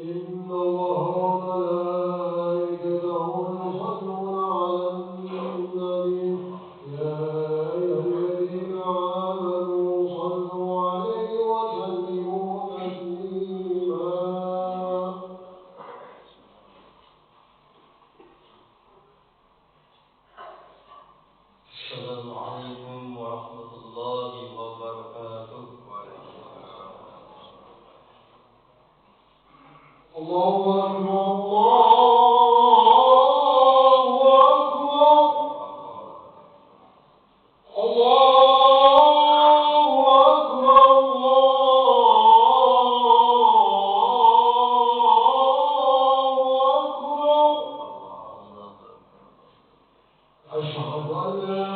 إن الله وملائكته يصلون على النبي يا أيها الذين آمنوا صلوا عليه وسلموا تسليما. السلام عليكم ورحمة الله وبركاته. الله أكبر الله أكبر الله أكبر الله أكبر. أشهد أن لا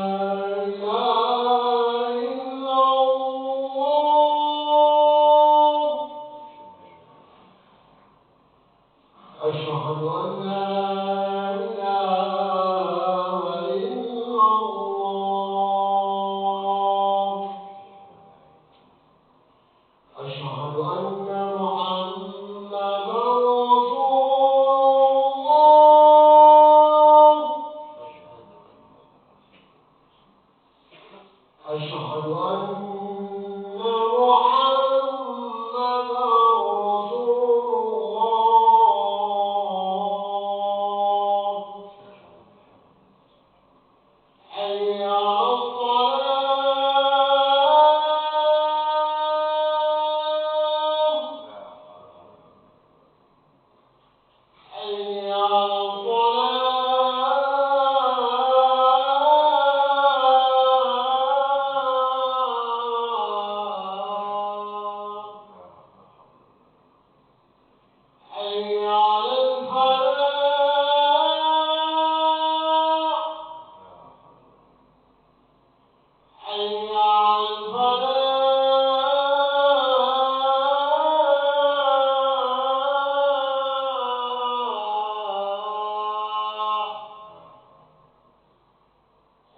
إله إلا الله. أشهد أن لا إله إلا الله. أشهد أن محمدا رسول الله. أشهد أن محمدا رسول الله. حي على الصلاة. حي على الصلاة. حي على الفلاح. حي على الفلاح.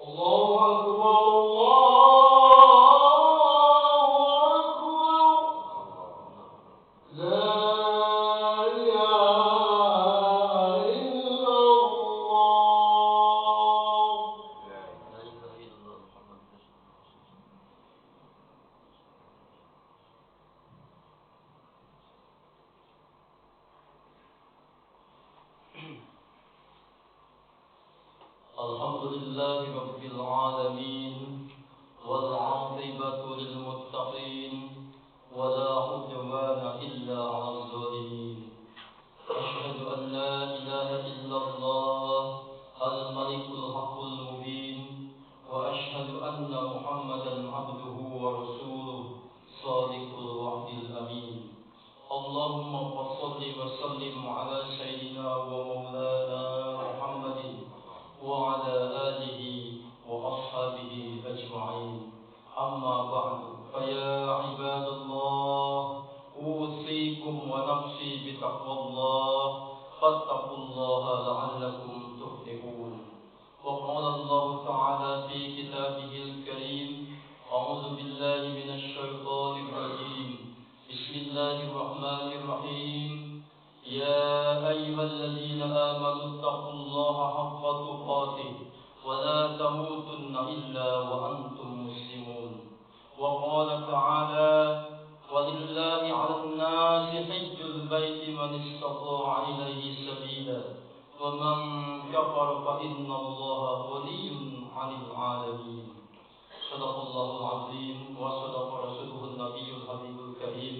الله أكبر الله أكبر. لا إله إلا الله. لا إله إلا الله محمد رسول الله. الحمد لله رب العالمين والعاقبة للمتقين ولا عدوان إلا على الظالمين. أشهد أن لا إله إلا الله الملك الحق المبين وأشهد أن محمدا عبده ورسوله صادق الوعد الأمين. اللهم صل وسلم على سيدنا ومولانا محمد وعلى آله وأصحابه أجمعين. أما بعد فيا عباد الله أوصيكم ونفسي بتقوى الله فاتقوا الله لعلكم تفلحون. وقال الله تعالى في كتابه الكريم أعوذ بالله من الشيطان الرجيم بسم الله الرحمن الرحيم يا أيها الذين آمنوا اتقوا الله حق تقاته ولا تموتن إلا وأنتم مسلمون. وقال تعالى ولله على الناس حج البيت من استطاع إليه سبيلا ومن كفر فإن الله غني عن العالمين. صدق الله العظيم وصدق رسوله النبي الحبيب الكريم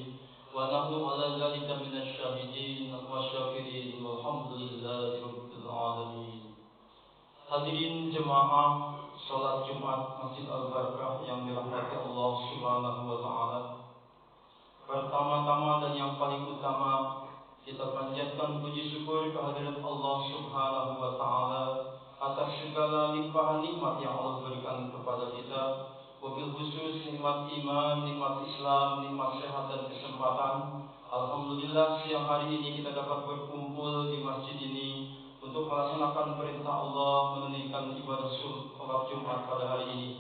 ونحن على ذلك من الشاهدين والشاكرين والحمد لله رب العالمين. Hadirin jemaah salat Jumat Masjid Al-Barakah yang dirahmati Allah Subhanahu wa taala. Pertama-tama dan yang paling utama kita panjatkan puji syukur kehadirat Allah Subhanahu wa taala atas segala limpahan nikmat yang Allah berikan kepada kita. Wabil khusus nikmat iman, nikmat Islam, nikmat sehat dan kesempatan. Alhamdulillah siang hari ini kita dapat berkumpul di masjid ini untuk melaksanakan perintah Allah menunaikan ibadah sholat Jumat pada hari ini.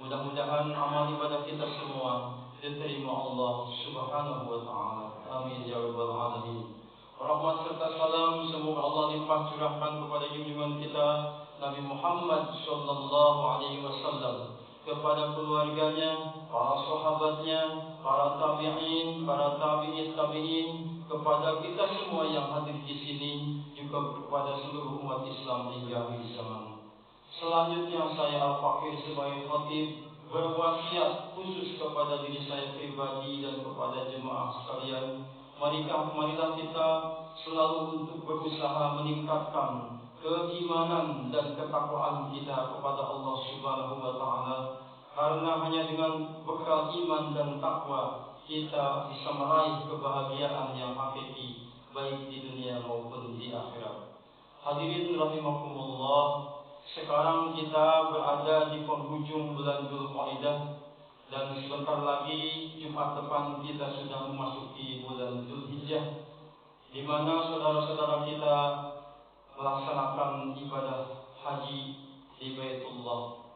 Mudah-mudahan amal ibadah kita semua diterima Allah Subhanahu wa taala. Amin ya rabbal alamin. Rahmat serta salam semoga Allah limpah curahkan kepada junjungan kita Nabi Muhammad sallallahu alaihi wasallam, kepada keluarganya, para sahabatnya, para tabi'in, para tabi'in, kepada kita semua yang hadir di sini, juga kepada seluruh umat Islam hingga akhir zaman. Selanjutnya saya Al-Fakir sebagai khatib berwasiat khusus kepada diri saya pribadi dan kepada jemaah sekalian. Marilah kita selalu untuk berusaha meningkatkan keimanan dan ketakwaan kita kepada Allah Subhanahu wa taala, karena hanya dengan bekal iman dan takwa kita bisa meraih kebahagiaan yang hakiki baik di dunia maupun di akhirat. Hadirin rahimakumullah, sekarang kita berada di penghujung bulan Dzulqa'dah dan sebentar lagi Jumat depan kita sudah memasuki bulan Dzulhijjah, di mana saudara-saudara kita melaksanakan ibadah haji di Baitullah.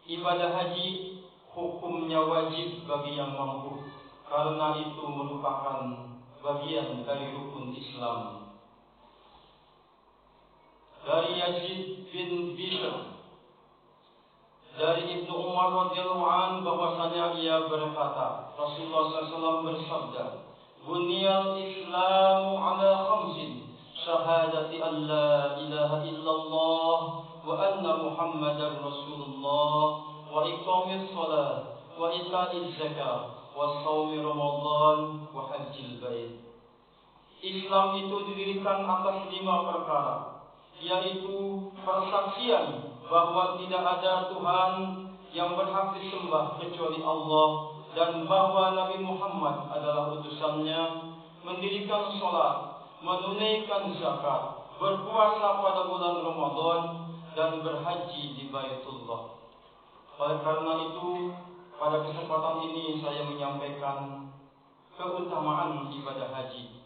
Ibadah haji hukumnya wajib bagi yang mampu, karena itu merupakan bagian dari rukun Islam. Dari Yazid bin Bishr dari Ibnu Umar radhiyallahu an bahwasanya ia berkata, Rasulullah SAW bersabda, "Buniyal Islamu ala khamsin, syahadati an la ilaha illallah wa anna Muhammadar Rasulullah wa iqamis shalah wa ita'iz zakah wa shaumi Ramadan wa hajjil bait." Islam itu didirikan atas 5 perkara, yaitu persaksian bahwa tidak ada Tuhan yang berhak disembah kecuali Allah dan bahwa Nabi Muhammad adalah utusannya, mendirikan sholat, menunaikan zakat, berpuasa pada bulan Ramadan, dan berhaji di Baitullah. Oleh karena itu, pada kesempatan ini saya menyampaikan keutamaan ibadah haji.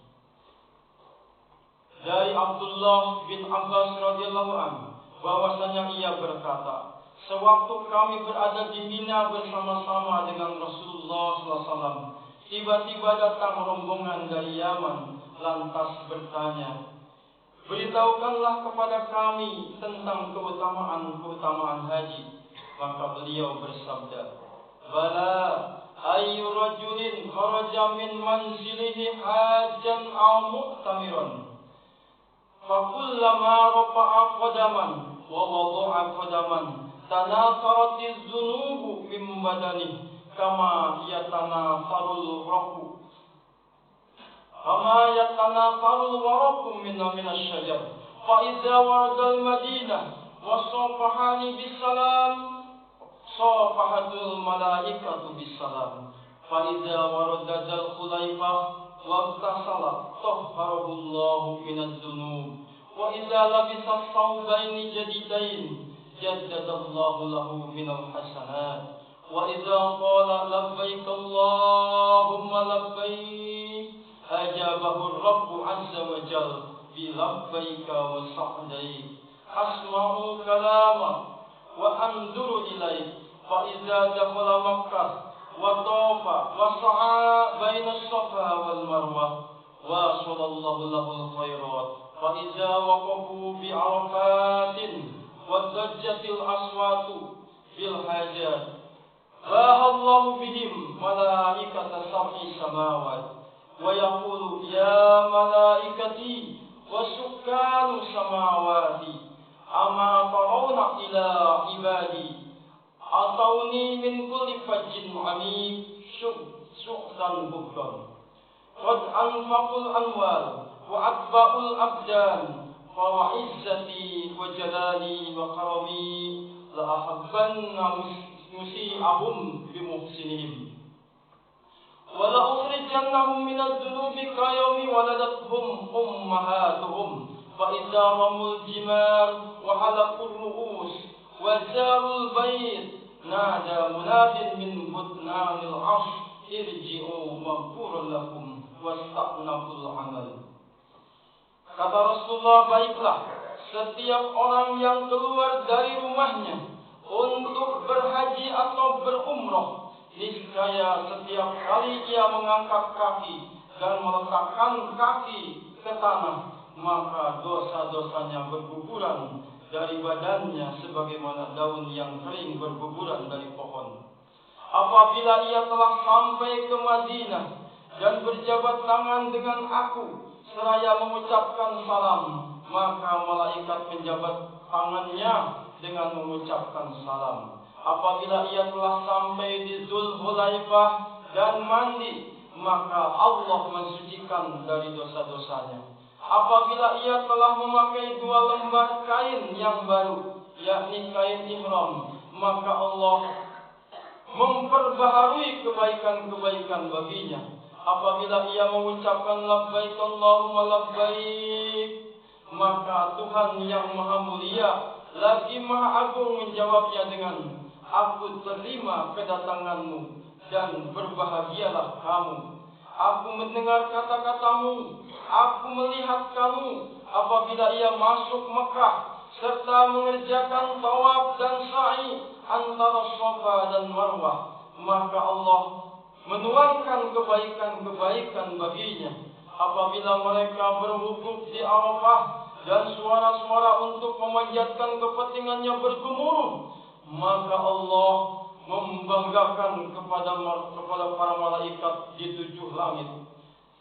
Dari Abdullah bin Abbas radhiyallahu anhu bahwasanya ia berkata, sewaktu kami berada di Mina bersama-sama dengan Rasulullah SAW, tiba-tiba datang rombongan dari Yaman lantas bertanya, "Beritahukanlah kepada kami tentang keutamaan haji." Maka beliau bersabda, "Bala ayyu rajulin kharaja min manzilihi hajjan aw mu'tamiran, fakullama rafa'a qadaman wa wada'a qadaman tanaqaratiz dzunubu min badani kama yatanafarul waraqu min asy-syajar fa idza waradal madinah wa safahani bisalam safahatul malaikatu bisalam fa idza waradal khulaifah wabtasalat tahharahullahu minadz dzunub wa idza labisa thawbaini jadidain jaddadallahu lahu minal hasanat wa idza qala labbaik allahumma labbaik ajabahu rabbu azza wa jalla bi labbaika wa sa'daik asma'u kalama wa anzuru ilaik fa idza dakhala makkah wa tafa wa sa'a baina as-safa wal marwah wa sallallahu lahul khairat fa idza waqafu bi arafatin wa dajjatil aswatu bil hajat bahallahu bihim malaikata sab'i samawat wa yaqulu ya malaikati wa sukkanu samawati ama tarawna ila ibadi atauni min kulli fajjin amik syu'dan hubban qad anfaqul amwal wa atba'ul abdan fa wa izzati wa jalali wa karami la ahabbanna musi'ahum bi muhsinihim wa la ukhrijannahum min adh-dhunubi ka yawmi waladathum ummahatuhum fa idza ramul jimar wa halaqur ru'us wa zarul bait nada munadin min butnanil arsh irji'u maghfuran lakum wasta'nabul amal. Kata Rasulullah, baiklah setiap orang yang keluar dari rumahnya untuk berhaji atau berumrah, niscaya setiap kali ia mengangkat kaki dan meletakkan kaki ke tanah, maka dosa-dosanya berguguran dari badannya sebagaimana daun yang kering berguguran dari pohon. Apabila ia telah sampai ke Madinah dan berjabat tangan dengan aku seraya mengucapkan salam, maka malaikat menjabat tangannya dengan mengucapkan salam. Apabila ia telah sampai di Zulhulaifah dan mandi, maka Allah mensucikan dari dosa-dosanya. Apabila ia telah memakai 2 lembar kain yang baru, yakni kain ihram, maka Allah memperbaharui kebaikan-kebaikan baginya. Apabila ia mengucapkan labbaik Allahumma labbaik, maka Tuhan yang maha mulia lagi maha agung menjawabnya dengan, aku terima kedatanganmu dan berbahagialah kamu. Aku mendengar kata-katamu, aku melihat kamu apabila ia masuk Mekah serta mengerjakan tawaf dan sa'i antara Safa dan Marwah, maka Allah menuangkan kebaikan-kebaikan baginya. Apabila mereka berwukuf di Arafah dan suara-suara untuk memanjatkan kepentingannya bergemuruh, maka Allah membanggakan kepada para malaikat di 7 langit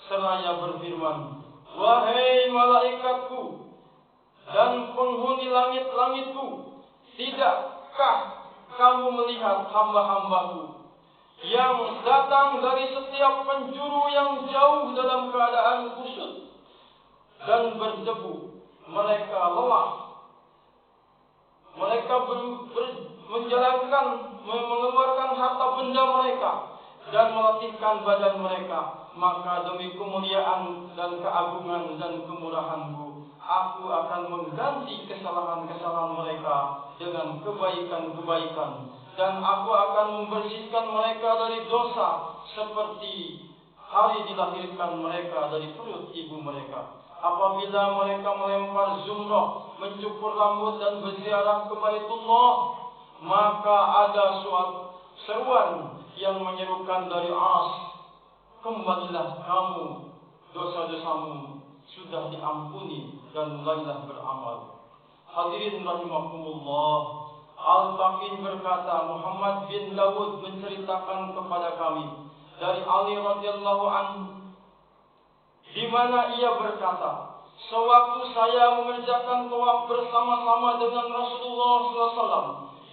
seraya berfirman, wahai malaikatku dan penghuni langit-langitku, tidakkah kamu melihat hamba-hambaku yang datang dari setiap penjuru yang jauh dalam keadaan kusut dan berdebu? Mereka lelah, mereka mengeluarkan harta benda mereka dan melatihkan badan mereka. Maka demi kemuliaan dan keagungan dan kemurahan-Ku, aku akan mengganti kesalahan-kesalahan mereka dengan kebaikan-kebaikan, dan aku akan membersihkan mereka dari dosa seperti hari dilahirkan mereka dari perut ibu mereka. Apabila mereka melempar zumrah, mencukur rambut dan berziarah ke Baitullah, maka ada suatu seruan yang menyerukan dari aras, kembalilah kamu, dosa-dosamu sudah diampuni dan mulailah beramal. Hadirin rahimakumullah, Al-Baqi berkata, Muhammad bin Dawud menceritakan kepada kami dari Ali radhiyallahu anhu, di mana ia berkata, sewaktu saya mengerjakan tawaf bersama-sama dengan Rasulullah SAW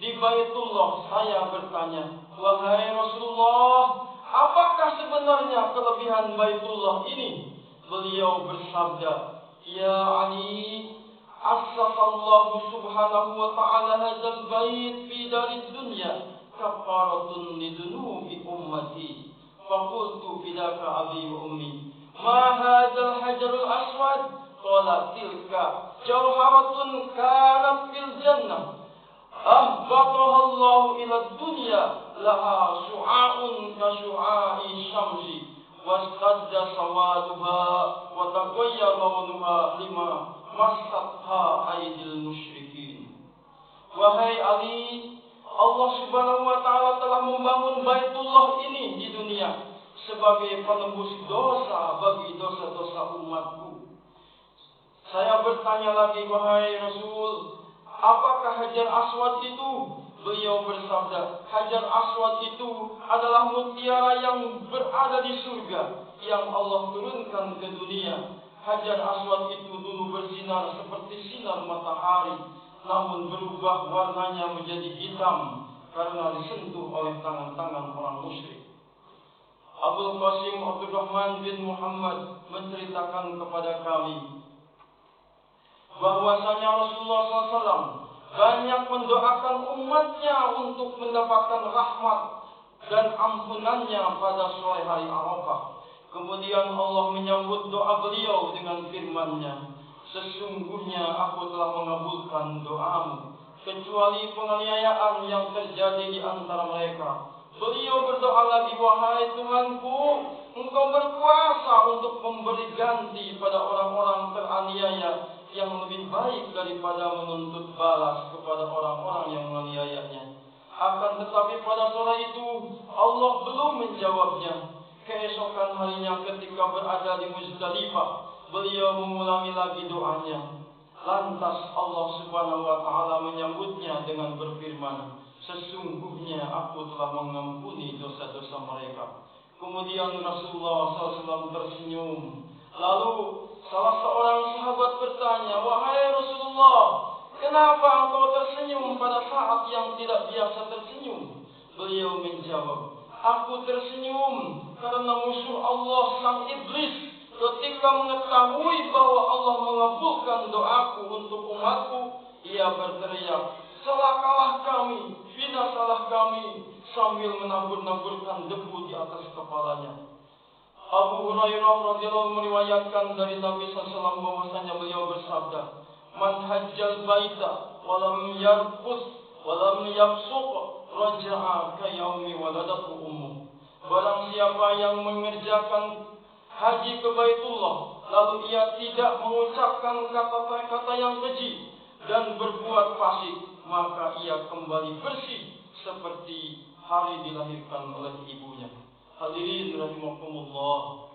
di Baitullah, saya bertanya, wahai Rasulullah, apakah sebenarnya kelebihan Baitullah ini? Beliau bersabda, ya Ali, assasallahu subhanahu wa ta'ala hadzal bait fi darid dunya kafaratun lidunubi ummati. Faqultu fidaka abi wa ummi, ma hadzal hajarul aswad? Qala tilka jawharatun kanat fil jannah ahbataha Allahu ila dunya laha syu'a'un ka syu'a'i syamsi wastadda sawaduha wa taghayyara launuha lima massatha aydil musyrikin. Wahai Ali, Allah Subhanahu wa taala telah membangun Baitullah ini di dunia sebagai penebus dosa bagi dosa-dosa umatku. Saya bertanya lagi, wahai Rasul, apakah Hajar Aswad itu? Beliau bersabda, Hajar Aswad itu adalah mutiara yang berada di surga yang Allah turunkan ke dunia. Hajar Aswad itu dulu bersinar seperti sinar matahari, namun berubah warnanya menjadi hitam karena disentuh oleh tangan-tangan orang musyrik. Abul Qasim Abdurrahman bin Muhammad menceritakan kepada kami bahwasanya Rasulullah SAW banyak mendoakan umatnya untuk mendapatkan rahmat dan ampunannya pada sore hari Arafah. Kemudian Allah menyambut doa beliau dengan firman-Nya, sesungguhnya aku telah mengabulkan doamu, kecuali penganiayaan yang terjadi di antara mereka. Beliau berdoa lagi, wahai Tuhanku, Engkau berkuasa untuk memberi ganti pada orang-orang teraniaya yang lebih baik daripada menuntut balas kepada orang-orang yang menganiayanya. Akan tetapi pada sore itu Allah belum menjawabnya. Keesokan harinya ketika berada di Muzdalifah, beliau mengulangi lagi doanya. Lantas Allah Subhanahu wa Ta'ala menyambutnya dengan berfirman, sesungguhnya aku telah mengampuni dosa-dosa mereka. Kemudian Rasulullah SAW tersenyum. Lalu salah seorang sahabat bertanya, wahai Rasulullah, kenapa engkau tersenyum pada saat yang tidak biasa tersenyum? Beliau menjawab, aku tersenyum karena musuh Allah sang iblis ketika mengetahui bahwa Allah mengabulkan doaku untuk umatku, ia berteriak, celakalah kami, binasalah kami, sambil menabur-naburkan debu di atas kepalanya. Abu Hurairah radhiyallahu meriwayatkan dari Nabi SAW bahwasanya beliau bersabda, man hajjal baita walam yarfus walam yafsuq raja'a ka yaumi waladatu ummuh. Barang siapa yang mengerjakan haji ke Baitullah, lalu ia tidak mengucapkan kata-kata yang keji dan berbuat fasik, maka ia kembali bersih seperti hari dilahirkan oleh ibunya. Hadirin rahimakumullah.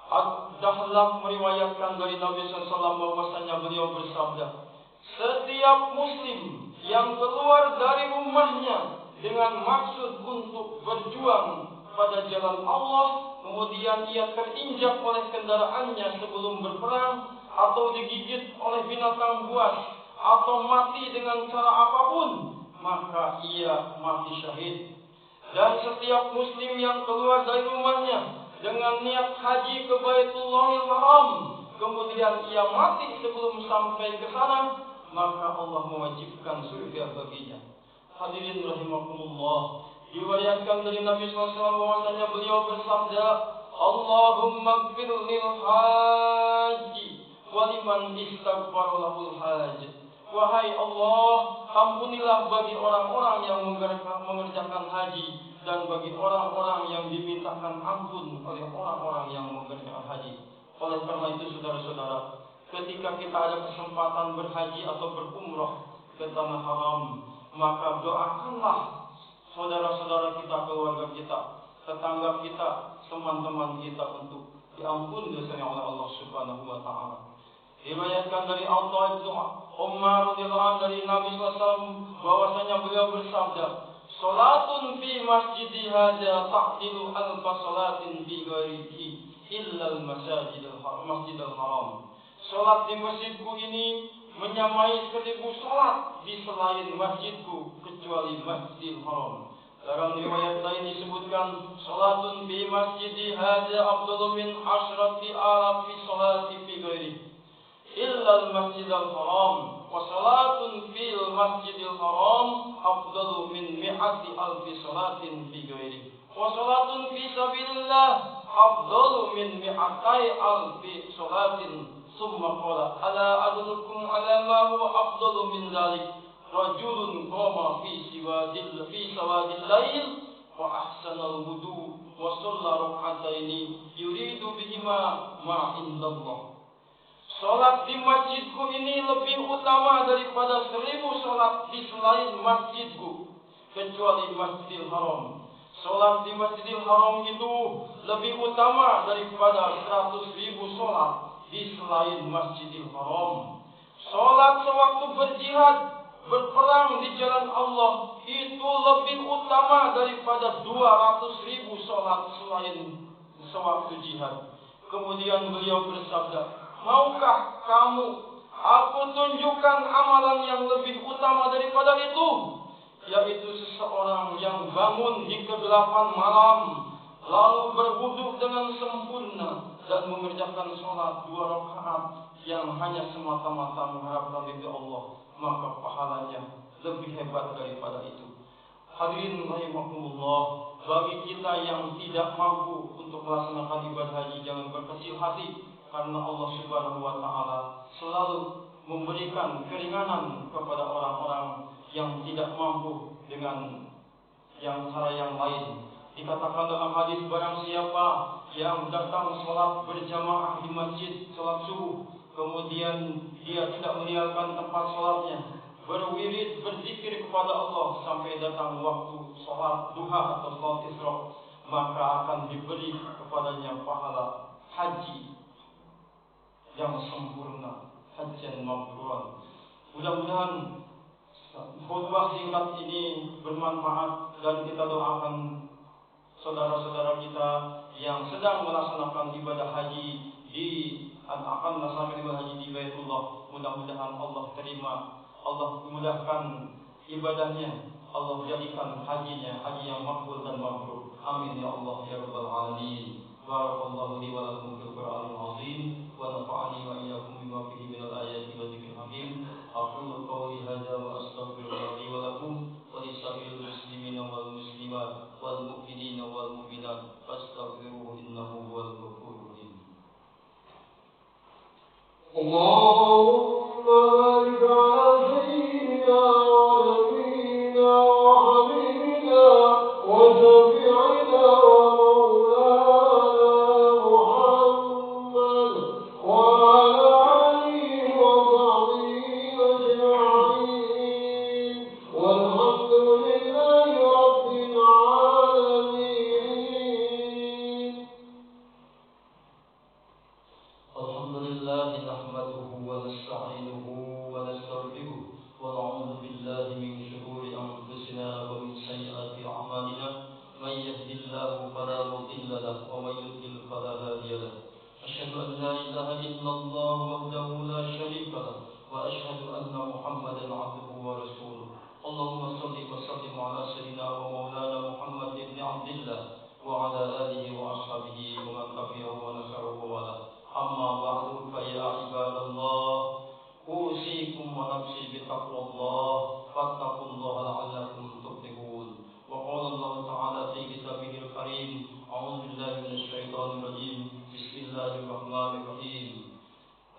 Ad-Dahlak meriwayatkan dari Nabi SAW bahwasanya beliau bersabda, setiap muslim yang keluar dari rumahnya dengan maksud untuk berjuang pada jalan Allah, kemudian ia terinjak oleh kendaraannya sebelum berperang, atau digigit oleh binatang buas, atau mati dengan cara apapun, maka ia mati syahid. Dan setiap muslim yang keluar dari rumahnya dengan niat haji ke Baitullahil Haram, kemudian ia mati sebelum sampai ke sana, maka Allah mewajibkan surga baginya. Hadirin rahimakumullah. Diriwayatkan dari Nabi SAW bahwasanya beliau bersabda, Allahumma gfir lil haji waliman istaghfara lahul haj. Wahai Allah, ampunilah bagi orang-orang yang mengerjakan haji dan bagi orang-orang yang dimintakan ampun oleh orang-orang yang mengerjakan haji. Oleh karena itu saudara-saudara, ketika kita ada kesempatan berhaji atau berumrah ke tanah haram, maka doakanlah saudara-saudara kita, keluarga kita, tetangga kita, teman-teman kita untuk diampuni dosanya oleh Allah Subhanahu wa Ta'ala. Diriwayatkan dari Atha bin Umar radhiyallahu anhu dari Nabi SAW bahwasanya beliau bersabda, salatun fi masjidi hadza ta'dilu alfa salatin fi ghairihi illa al-masjidil haram. Salat di masjidku ini menyamai 1000 salat di selain masjidku kecuali Masjidil Haram. Dalam riwayat lain disebutkan, salatun fi masjidi hadza afdalu min 10,000 salati fi ghairihi illa al-masjidil haram, wa salatun fil masjidil haram afdalu min 100,000 salatin fi ghairihi, wa salatun fi sabilillah afdalu min 200,000 salatin. Summa qala ala adullukum ala ma huwa afdalu min dzalik, rajulun qama fi sawadil lail wa ahsanal wudu wa shalla rak'ataini yuridu bihima ma indallah. Salat di masjidku ini lebih utama daripada 1000 salat di selain masjidku kecuali Masjidil Haram. Salat di Masjidil Haram itu lebih utama daripada 100,000 salat di selain Masjidil Haram. Salat sewaktu berjihad, berperang di jalan Allah itu lebih utama daripada 200,000 salat selain sewaktu jihad. Kemudian beliau bersabda, maukah kamu aku tunjukkan amalan yang lebih utama daripada itu? Yaitu seseorang yang bangun di kegelapan malam, lalu berwudu dengan sempurna dan mengerjakan sholat 2 rakaat yang hanya semata-mata mengharapkan ridha Allah, maka pahalanya lebih hebat daripada itu. Hadirin rahimakumullah, bagi kita yang tidak mampu untuk melaksanakan ibadah haji, jangan berkecil hati, karena Allah Subhanahu wa Ta'ala selalu memberikan keringanan kepada orang-orang yang tidak mampu dengan cara yang lain. Dikatakan dalam hadis, barang siapa yang datang sholat berjamaah di masjid, sholat subuh, kemudian dia tidak meninggalkan tempat sholatnya, berwirid, berzikir kepada Allah sampai datang waktu sholat duha atau sholat isra, maka akan diberi kepadanya pahala haji yang sempurna, hajian mabruran. Mudah-mudahan khutbah singkat ini bermanfaat dan kita doakan saudara-saudara kita yang sedang melaksanakan ibadah haji akan melaksanakan ibadah haji di Baitullah. Mudah-mudahan Allah terima, Allah mudahkan ibadahnya, Allah jadikan hajinya haji yang makbul dan mabrur. Amin ya Allah ya rabbal alamin. Barakallahu li wa lakum fil Qur'anil azim wa nafa'ani wa iyyakum bima fihi minal ayati wa dzikril hakim. Aqulu qawli hadza wa astaghfirullah li wa lakum wa lisa'iril muslimina wal muslimat wal mu'minina wal mu'minat fastaghfiruhu innahu huwal ghafurur rahim. اللهم بارك على سيدنا ونبينا وحبيبنا وشفيعنا ومولانا محمد وعلى آله وصحبه أجمعين والحمد لله رب العالمين. الحمد لله نحمده ونستعينه ونستغفره ونعوذ بالله من شرور أنفسنا ومن سيئات أعمالنا من يهد الله فلا مضل له ومن يضلل فلا هادي له. أشهد أن لا إله إلا الله وحده لا شريك له وأشهد أن محمدا عبده ورسوله. اللهم صل وسلم على سيدنا ومولانا محمد بن عبد الله وعلى آله وأصحابه ومن تبعه ونصره وله. أما بعد فيا عباد الله أوصيكم ونفسي بتقوى الله فاتقوا الله لعلكم تفلحون. وقال الله تعالى في كتابه الكريم أعوذ بالله من الشيطان الرجيم بسم الله الرحمن الرحيم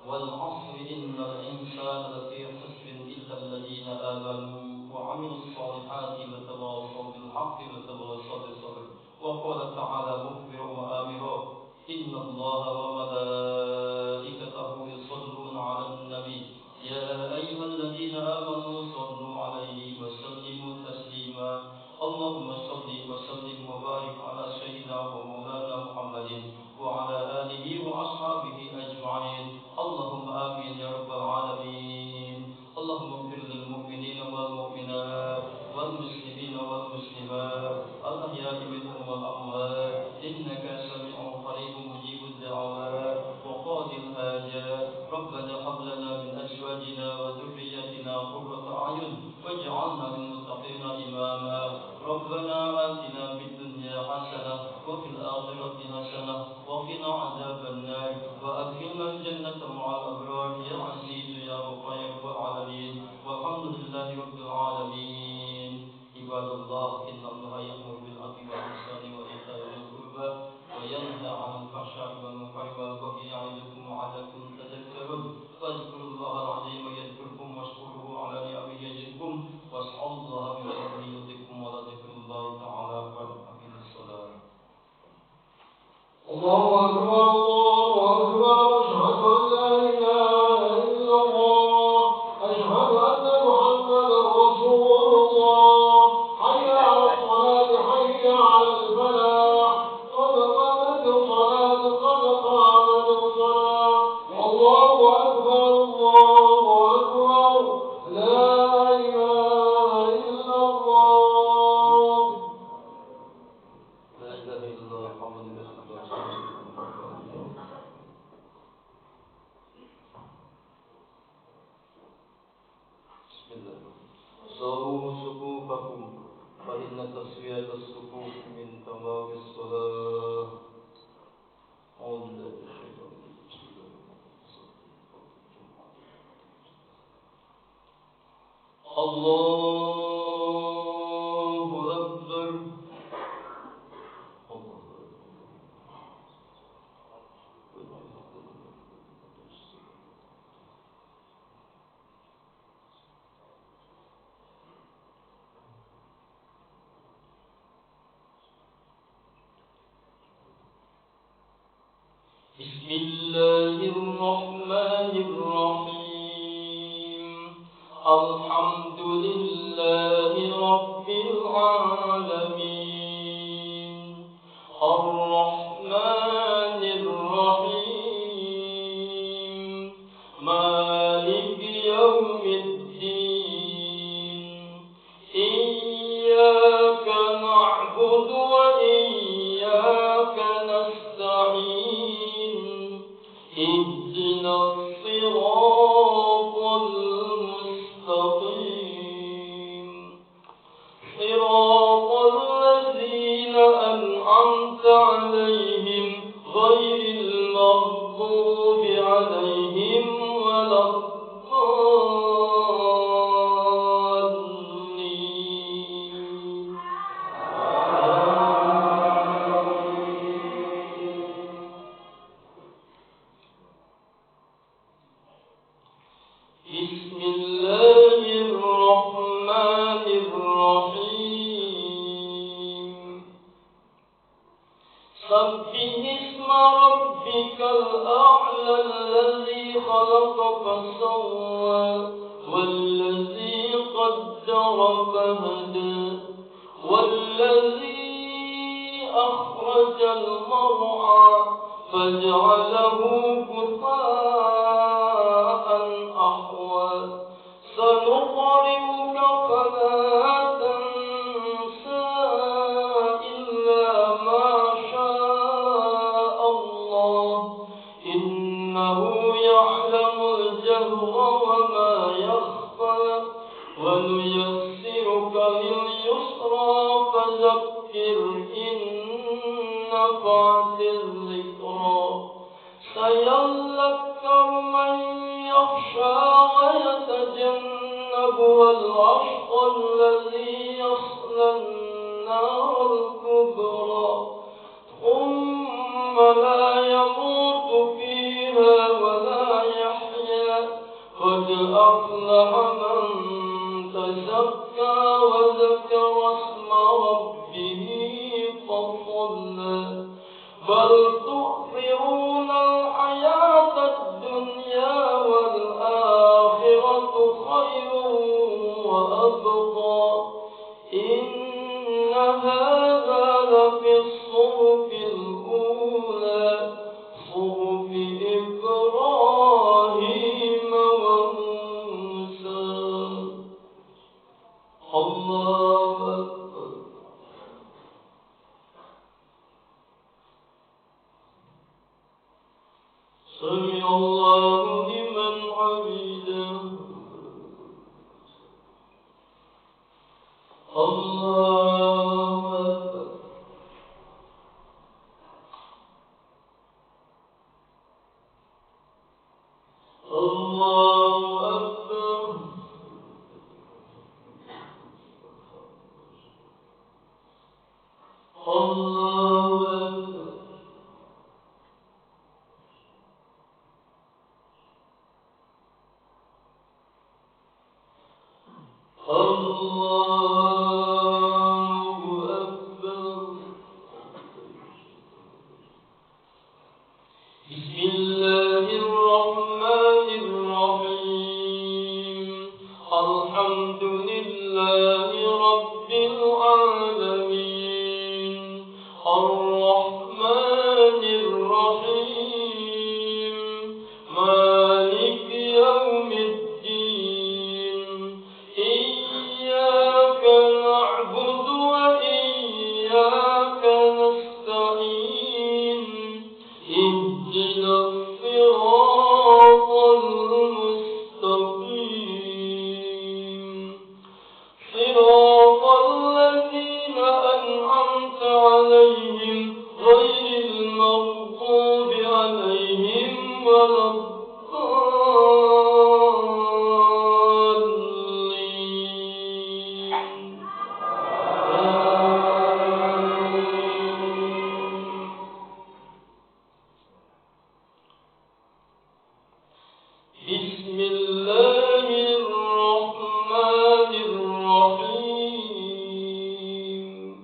والعصر إن الإنسان لفي خسر إلا الذين آمنوا وعملوا الصالحات وتواصوا بالحق وتواصوا بالصبر. وقال تعالى مخبرا وآمرا إن الله وملائكته يصلون على النبي يا أيها الذين آمنوا صلوا عليه وسلموا تسليما. اللهم صل وسلم وبارك على سيدنا ومولانا محمد وعلى آله وأصحابه أجمعين. اللهم آمين يا رب العالمين. اللهم اغفر للمؤمنين والمؤمنات والمسلمين والمسلمات الأحياء منهم والأموات إنك سميع قريب مجيب الدعوات وقاضي الحاجات. ربنا هب لنا من أزواجنا وذرياتنا قرة أعين واجعلنا للمتقين إماما. ربنا آتنا في الدنيا حسنة وفي الآخرة حسنة وقنا عذاب النار وأدخلنا الجنة مع الأبرار يا عزيز يا غفار يا رب العالمين. والحمد لله رب العالمين. عباد الله إن الله يأمر بالعدل والإحسان وإيتاء ذي القربى وينهى عن الفحشاء والمنكر والبغي يعظكم لعلكم تذكرون. فاذكروا الله العظيم يذكركم واشكروه على نعمه يزدكم واسألوا الله من فضله يؤتكم ولذكر الله تعالى أكبر. أقم الصلاة. الله أكبر الله أكبر أشهد أن لا إله إلا الله أشهد أن محمدا رسول الله. حي على الصلاة حي على الفلاح قد قامت الصلاة قد قامت الصلاة. الله أكبر الله أكبر لا إله إلا الله. لا إله إلا الله محمد رسول الله. بسم الله. صووا صفوفكم فإن تسوية الصفوف من تمام الصلاة. أعوذ بالله من الشيطان الرجيم. بسم الله الله أكبر. بسم الله الرحمن الرحيم. الحمد لله رب العالمين الرحمن الرحيم سبح اسم ربك الأعلى الذي خلق فسوى والذي قدر فهدى والذي أخرج المرعى فجعله غثاء أحوى سنقرئك فلا تنسى إلا ما شاء الله إنه يعلم الجهر وما يخفى ونيسرك لليسرى فذكر إن نفعت الذكرى سيذكر من يخشى ويتجنبها الأشقى الذي يصلى النار الكبرى ثم لا يموت فيها ولا يحيا قد أفلح من تزكى وذكر اسم ربه فصلى بل تؤثرون الحياة الدنيا والآخرة خير وأبقى إن هذا لفي الصحف الأولى صحف إبراهيم وموسى الله أكبر سمع الله لمن حمده الله أكبر الله أكبر الله أكبر الله أكبر بسم الله الرحمن الرحيم الحمد لله رب العالمين الرحمن الرحيم مالك يوم الدين إياك نعبد وإياك نستعين اهدنا الصراط المستقيم صراط الذين أنعمت عليهم غير المغضوب عليهم ولا الضالين بسم الله الرحمن الرحيم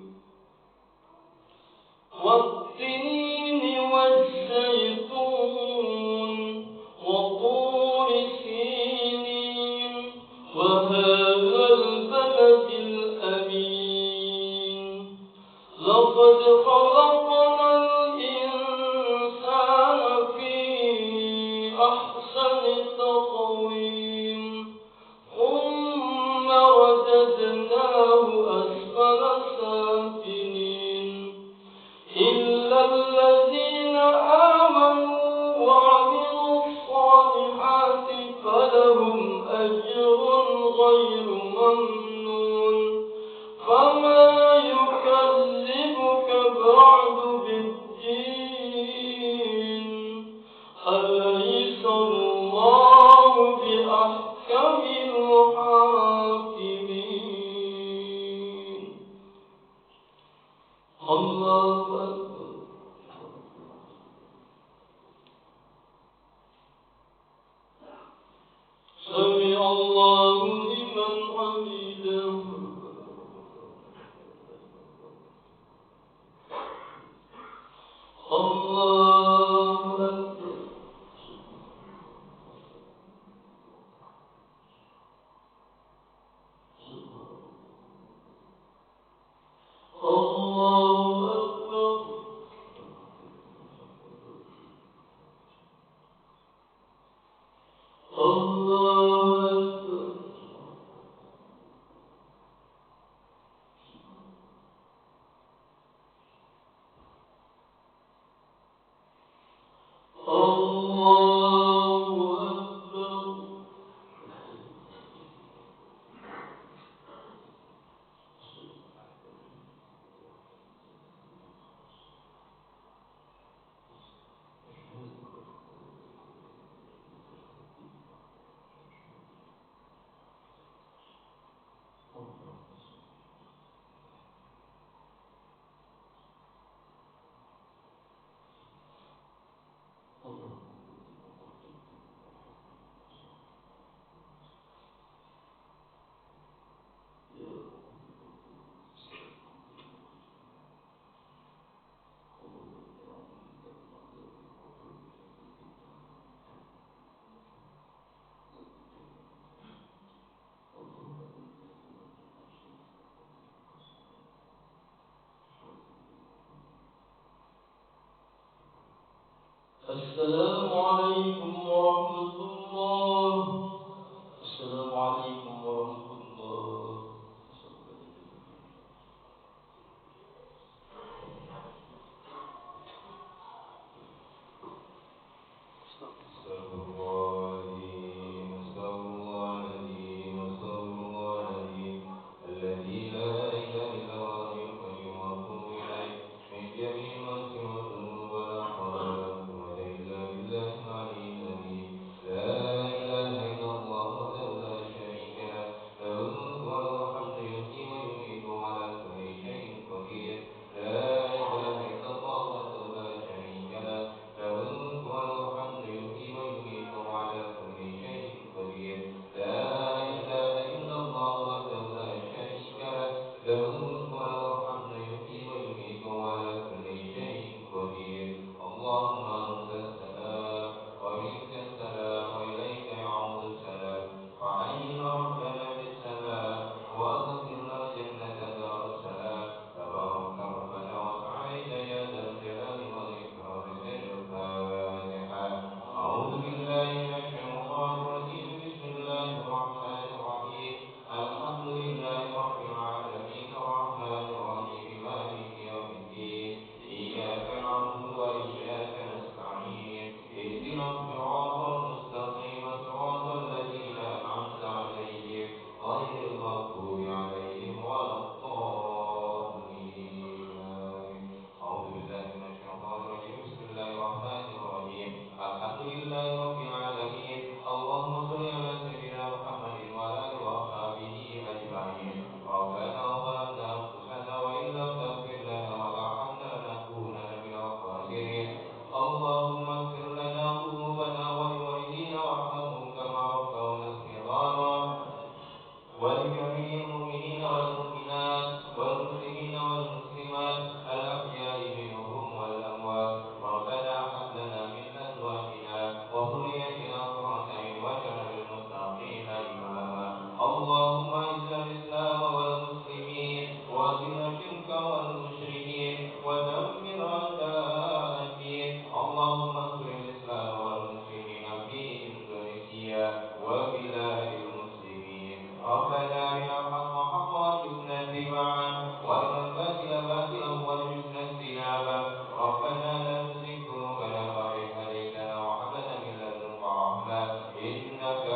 والتين والزيتون وطور سينين وهذا البلد الأمين لقد خلقنا الإنسان في أحسن تقويم ثم رددناه أسفل سافلين إلا الذين آمنوا وعملوا الصالحات فلهم أجر غير ممنون فما يكذبك بعد بالدين أليس الله بأحكم الحاكمين الله أكبر سمع الله لمن حمده السلام عليكم ورحمة الله. السلام عليكم ورحمة الله. إنك